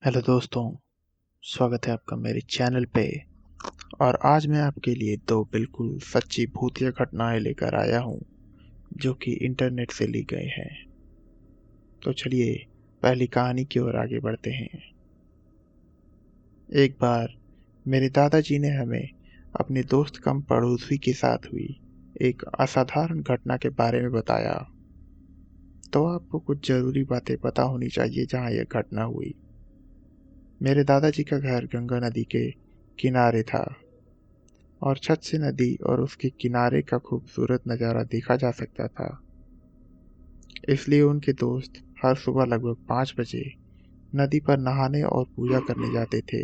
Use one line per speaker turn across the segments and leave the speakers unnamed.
Hello दोस्तों, स्वागत है आपका मेरे चैनल पे। और आज मैं आपके लिए दो बिल्कुल सच्ची भूतिया घटनाएं लेकर आया हूँ जो कि इंटरनेट से ली गई हैं। तो चलिए पहली कहानी की ओर आगे बढ़ते हैं। एक बार मेरे दादाजी ने हमें अपने दोस्त कम पड़ोसी के साथ हुई एक असाधारण घटना के बारे में बताया। तो आपको कुछ ज़रूरी बातें पता होनी चाहिए जहाँ यह घटना हुई। मेरे दादाजी का घर गंगा नदी के किनारे था और छत से नदी और उसके किनारे का खूबसूरत नज़ारा देखा जा सकता था। इसलिए उनके दोस्त हर सुबह लगभग 5 बजे नदी पर नहाने और पूजा करने जाते थे।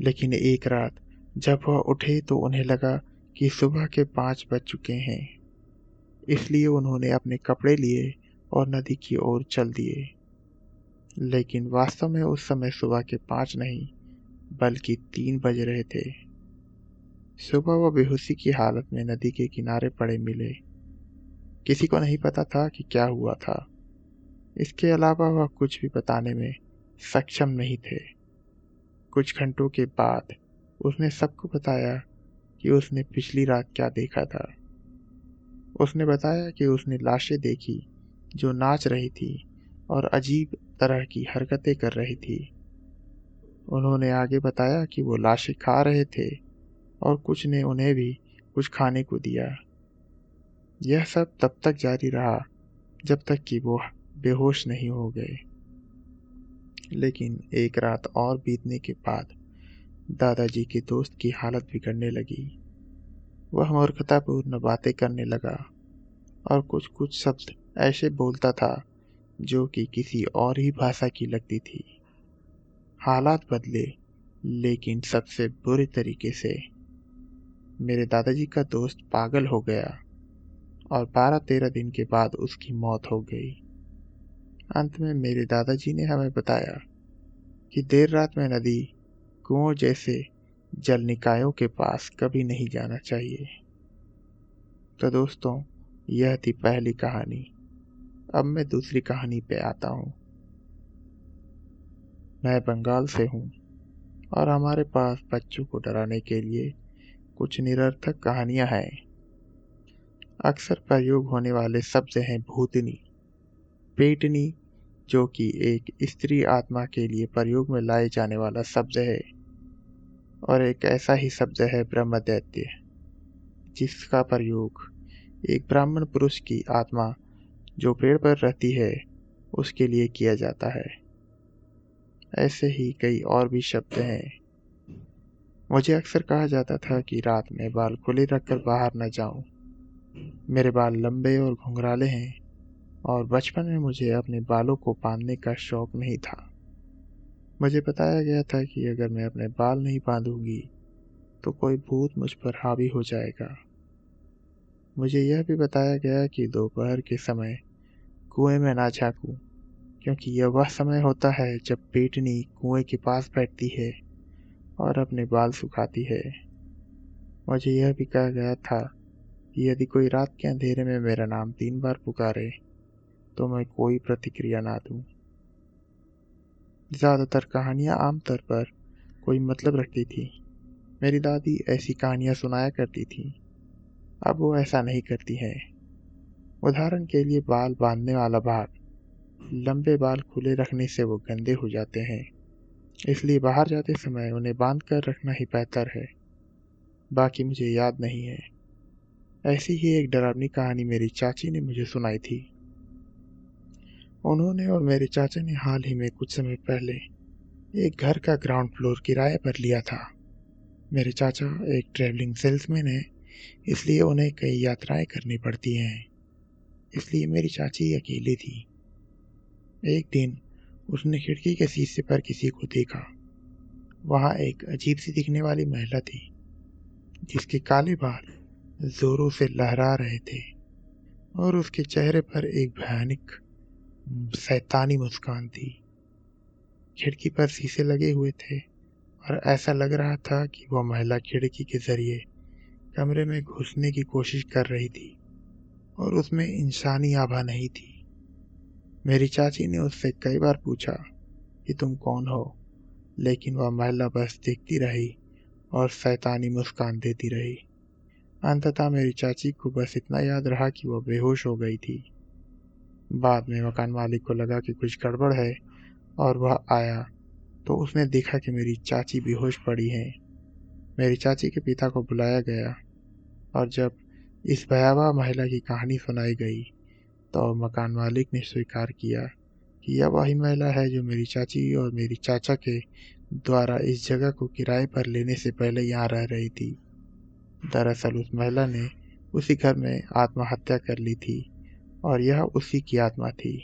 लेकिन एक रात जब वह उठे तो उन्हें लगा कि सुबह के 5 बज चुके हैं। इसलिए उन्होंने अपने कपड़े लिए और नदी की ओर चल दिए। लेकिन वास्तव में उस समय सुबह के 5 नहीं बल्कि 3 बज रहे थे। सुबह वह बेहोशी की हालत में नदी के किनारे पड़े मिले। किसी को नहीं पता था कि क्या हुआ था। इसके अलावा वह कुछ भी बताने में सक्षम नहीं थे। कुछ घंटों के बाद उसने सबको बताया कि उसने पिछली रात क्या देखा था। उसने बताया कि उसने लाशें देखी जो नाच रही थी और अजीब तरह की हरकतें कर रही थी। उन्होंने आगे बताया कि वो लाशें खा रहे थे और कुछ ने उन्हें भी कुछ खाने को दिया। यह सब तब तक जारी रहा जब तक कि वो बेहोश नहीं हो गए। लेकिन एक रात और बीतने के बाद दादाजी के दोस्त की हालत बिगड़ने लगी। वह मूर्खतापूर्ण बातें करने लगा और कुछ कुछ शब्द ऐसे बोलता था जो कि किसी और ही भाषा की लगती थी। हालात बदले, लेकिन सबसे बुरे तरीके से। मेरे दादाजी का दोस्त पागल हो गया और 12-13 दिन के बाद उसकी मौत हो गई। अंत में मेरे दादाजी ने हमें बताया कि देर रात में नदी, कुओं जैसे जल निकायों के पास कभी नहीं जाना चाहिए। तो दोस्तों, यह थी पहली कहानी। अब मैं दूसरी कहानी पे आता हूँ। मैं बंगाल से हूँ और हमारे पास बच्चों को डराने के लिए कुछ निरर्थक कहानियाँ हैं। अक्सर प्रयोग होने वाले शब्द हैं भूतनी, पेटनी, जो कि एक स्त्री आत्मा के लिए प्रयोग में लाए जाने वाला शब्द है, और एक ऐसा ही शब्द है ब्रह्मदैत्य, जिसका प्रयोग एक ब्राह्मण पुरुष की आत्मा जो पेड़ पर रहती है उसके लिए किया जाता है। ऐसे ही कई और भी शब्द हैं। मुझे अक्सर कहा जाता था कि रात में बाल खुले रखकर बाहर न जाऊं। मेरे बाल लंबे और घुंघराले हैं और बचपन में मुझे अपने बालों को बांधने का शौक नहीं था। मुझे बताया गया था कि अगर मैं अपने बाल नहीं बांधूंगी तो कोई भूत मुझ पर हावी हो जाएगा। मुझे यह भी बताया गया कि दोपहर के समय कुएं में ना झांकूं, क्योंकि यह वह समय होता है जब पेटनी कुएं के पास बैठती है और अपने बाल सुखाती है। मुझे यह भी कहा गया था कि यदि कोई रात के अंधेरे में मेरा नाम 3 बार पुकारे तो मैं कोई प्रतिक्रिया ना दूं। ज़्यादातर कहानियाँ आमतौर पर कोई मतलब रखती थी। मेरी दादी ऐसी कहानियाँ सुनाया करती थी। अब वो ऐसा नहीं करती हैं। उदाहरण के लिए बाल बांधने वाला भाग, लंबे बाल खुले रखने से वो गंदे हो जाते हैं, इसलिए बाहर जाते समय उन्हें बांध कर रखना ही बेहतर है। बाकी मुझे याद नहीं है। ऐसी ही एक डरावनी कहानी मेरी चाची ने मुझे सुनाई थी। उन्होंने और मेरे चाचा ने हाल ही में कुछ समय पहले एक घर का ग्राउंड फ्लोर किराए पर लिया था। मेरे चाचा एक ट्रैवलिंग सेल्समैन है, इसलिए उन्हें कई यात्राएं करनी पड़ती हैं। इसलिए मेरी चाची अकेली थी। एक दिन उसने खिड़की के शीशे पर किसी को देखा। वहां एक अजीब सी दिखने वाली महिला थी, जिसके काले बाल जोरों से लहरा रहे थे और उसके चेहरे पर एक भयानक शैतानी मुस्कान थी। खिड़की पर शीशे लगे हुए थे और ऐसा लग रहा था कि वह महिला खिड़की के जरिए कमरे में घुसने की कोशिश कर रही थी और उसमें इंसानी आभा नहीं थी। मेरी चाची ने उससे कई बार पूछा कि तुम कौन हो, लेकिन वह महिला बस देखती रही और शैतानी मुस्कान देती रही। अंततः मेरी चाची को बस इतना याद रहा कि वह बेहोश हो गई थी। बाद में मकान मालिक को लगा कि कुछ गड़बड़ है और वह आया तो उसने देखा कि मेरी चाची बेहोश पड़ी हैं। मेरी चाची के पिता को बुलाया गया और जब इस भयावह महिला की कहानी सुनाई गई तो मकान मालिक ने स्वीकार किया कि यह वही महिला है जो मेरी चाची और मेरी चाचा के द्वारा इस जगह को किराए पर लेने से पहले यहाँ रह रही थी। दरअसल उस महिला ने उसी घर में आत्महत्या कर ली थी और यह उसी की आत्मा थी।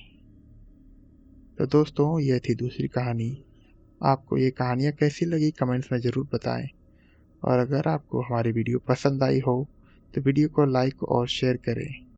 तो दोस्तों, यह थी दूसरी कहानी। आपको ये कहानियाँ कैसी लगी कमेंट्स में ज़रूर बताएं, और अगर आपको हमारी वीडियो पसंद आई हो तो वीडियो को लाइक और शेयर करें।